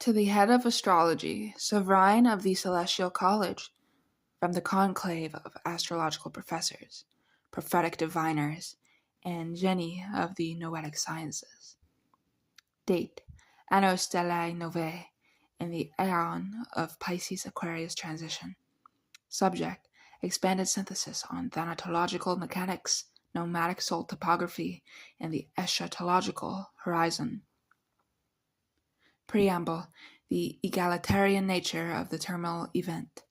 To the head of astrology, sovereign of the celestial college, from the conclave of astrological professors, prophetic diviners, and genii of the noetic sciences. Date: Anno Stellae Novae, in the aeon of Pisces-Aquarius transition. Subject: expanded synthesis on Thanatological Mechanics, nomadic soul topography, and the eschatological horizon. Preamble: the egalitarian nature of the terminal event.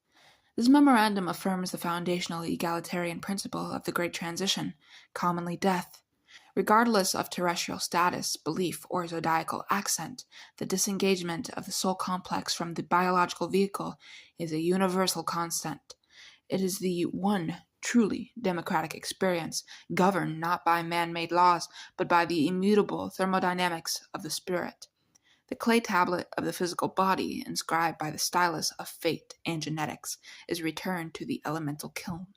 This memorandum affirms the foundational egalitarian principle of the Great Transition, commonly death. Regardless of terrestrial status, belief, or zodiacal accent, the disengagement of the soul complex from the biological vehicle is a universal constant. It is the one truly democratic experience, governed not by man-made laws, but by the immutable thermodynamics of the spirit. The clay tablet of the physical body, inscribed by the stylus of fate and genetics, is returned to the elemental kiln.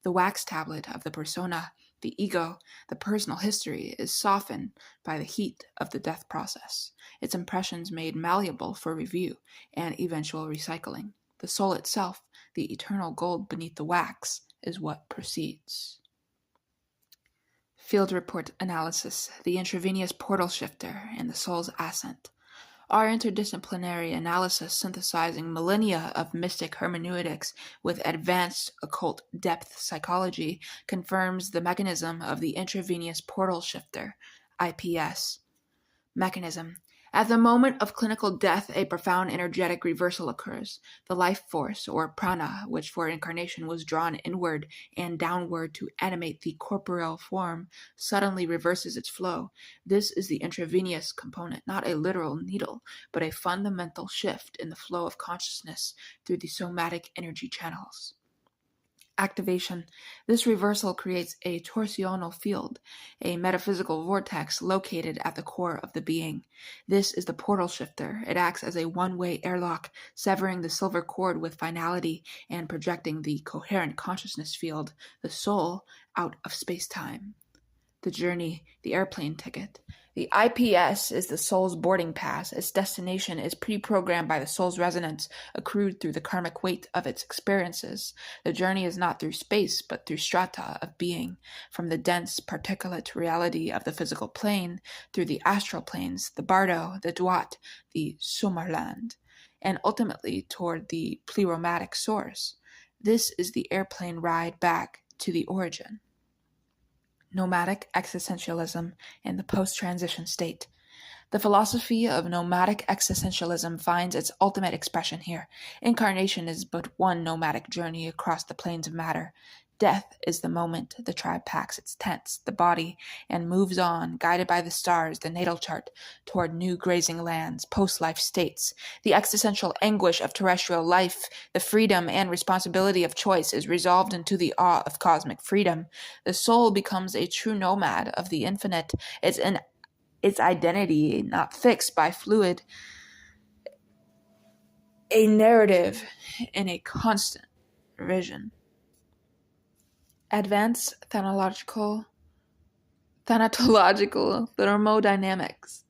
The wax tablet of the persona, the ego, the personal history, is softened by the heat of the death process, its impressions made malleable for review and eventual recycling. The soul itself, the eternal gold beneath the wax, is what proceeds. Field report analysis, the intravenous portal shifter, and the soul's ascent. Our interdisciplinary analysis, synthesizing millennia of mystic hermeneutics with advanced occult depth psychology, confirms the mechanism of the intravenous portal shifter, IPS. Mechanism: at the moment of clinical death, a profound energetic reversal occurs. The life force, or prana, which for incarnation was drawn inward and downward to animate the corporeal form, suddenly reverses its flow. This is the intravenous component, not a literal needle, but a fundamental shift in the flow of consciousness through the somatic energy channels. Activation: this reversal creates a torsional field, a metaphysical vortex located at the core of the being. This is the portal shifter. It acts as a one-way airlock, severing the silver cord with finality and projecting the coherent consciousness field, the soul, out of space-time. The journey, the airplane ticket. The IPS is the soul's boarding pass. Its destination is pre-programmed by the soul's resonance, accrued through the karmic weight of its experiences. The journey is not through space, but through strata of being, from the dense particulate reality of the physical plane, through the astral planes, the bardo, the duat, the sumarland, and ultimately toward the pleromatic source. This is the airplane ride back to the origin. Nomadic existentialism in the post-transition state. The philosophy of nomadic existentialism finds its ultimate expression here. Incarnation is but one nomadic journey across the planes of matter. Death is the moment the tribe packs its tents, the body, and moves on, guided by the stars, the natal chart, toward new grazing lands, post-life states. The existential anguish of terrestrial life, the freedom and responsibility of choice, is resolved into the awe of cosmic freedom. The soul becomes a true nomad of the infinite. Its identity not fixed by fluid, a narrative in a constant revision. Advanced Thanatological Thermodynamics.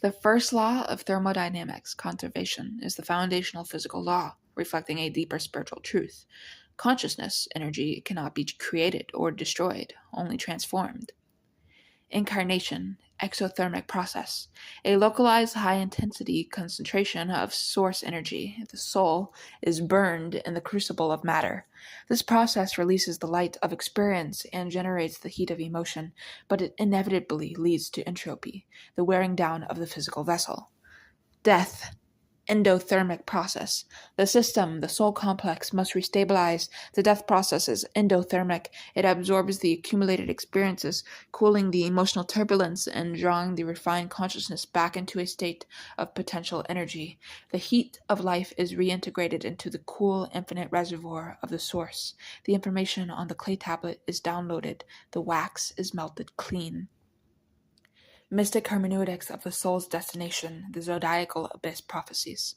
The first law of thermodynamics, conservation, is the foundational physical law, reflecting a deeper spiritual truth. Consciousness, energy, cannot be created or destroyed, only transformed. Incarnation, exothermic process, a localized high-intensity concentration of source energy. The soul is burned in the crucible of matter. This process releases the light of experience and generates the heat of emotion, but it inevitably leads to entropy, the wearing down of the physical vessel. Death, endothermic process. The system, the soul complex, must restabilize. The death process is endothermic. It absorbs the accumulated experiences, cooling the emotional turbulence and drawing the refined consciousness back into a state of potential energy. The heat of life is reintegrated into the cool, infinite reservoir of the source. The information on the clay tablet is downloaded. The wax is melted clean. Mystic hermeneutics of the soul's destination, the zodiacal abyss prophecies.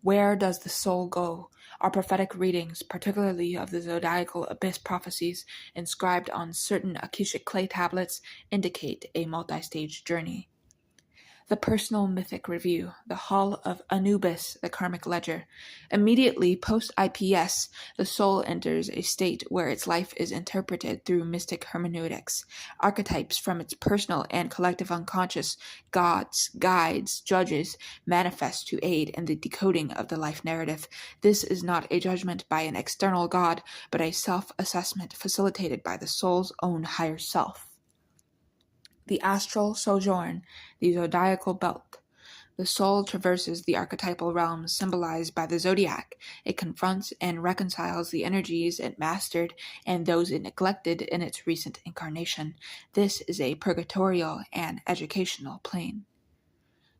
Where does the soul go? Our prophetic readings, particularly of the zodiacal abyss prophecies inscribed on certain Akashic clay tablets, indicate a multi-stage journey. The Personal Mythic Review, The Hall of Anubis, the Karmic Ledger. Immediately post-IPS, the soul enters a state where its life is interpreted through mystic hermeneutics. Archetypes from its personal and collective unconscious, gods, guides, judges, manifest to aid in the decoding of the life narrative. This is not a judgment by an external god, but a self-assessment facilitated by the soul's own higher self. The astral sojourn, the zodiacal belt. The soul traverses the archetypal realms symbolized by the zodiac. It confronts and reconciles the energies it mastered and those it neglected in its recent incarnation. This is a purgatorial and educational plane.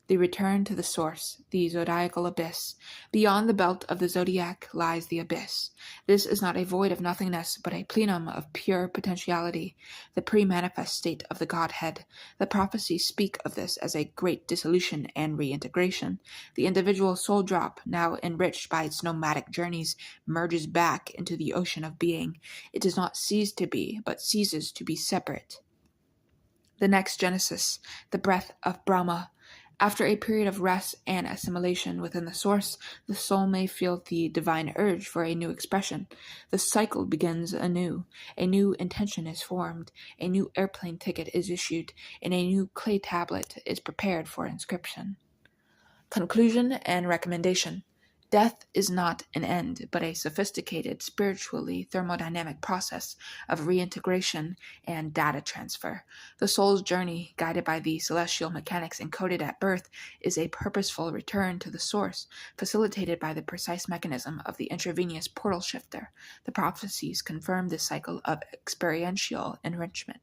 The return to the source, the zodiacal abyss. Beyond the belt of the zodiac lies the abyss. This is not a void of nothingness, but a plenum of pure potentiality, the pre-manifest state of the Godhead. The prophecies speak of this as a great dissolution and reintegration. The individual soul drop, now enriched by its nomadic journeys, merges back into the ocean of being. It does not cease to be, but ceases to be separate. The next Genesis, the breath of Brahma. After a period of rest and assimilation within the source, the soul may feel the divine urge for a new expression. The cycle begins anew. A new intention is formed, a new airplane ticket is issued, and a new clay tablet is prepared for inscription. Conclusion and recommendation. Death is not an end, but a sophisticated, spiritually thermodynamic process of reintegration and data transfer. The soul's journey, guided by the celestial mechanics encoded at birth, is a purposeful return to the source, facilitated by the precise mechanism of the intravenous portal shifter. The prophecies confirm this cycle of experiential enrichment.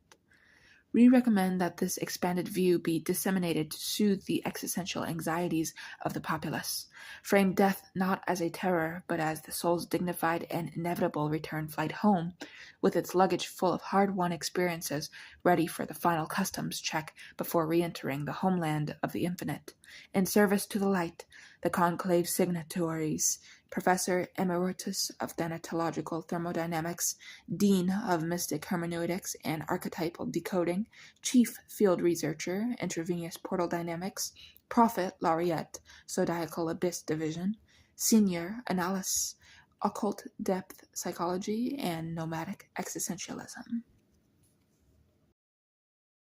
We recommend that this expanded view be disseminated to soothe the existential anxieties of the populace. Frame death not as a terror, but as the soul's dignified and inevitable return flight home, with its luggage full of hard-won experiences ready for the final customs check before re-entering the homeland of the infinite. In service to the light, the conclave signatories, Professor Emeritus of Thanatological Thermodynamics, Dean of Mystic Hermeneutics and Archetypal Decoding, Chief Field Researcher, Intravenous Portal Dynamics, Prophet Laureate, Zodiacal Abyss Division, Senior Analyst, Occult Depth Psychology, and Nomadic Existentialism.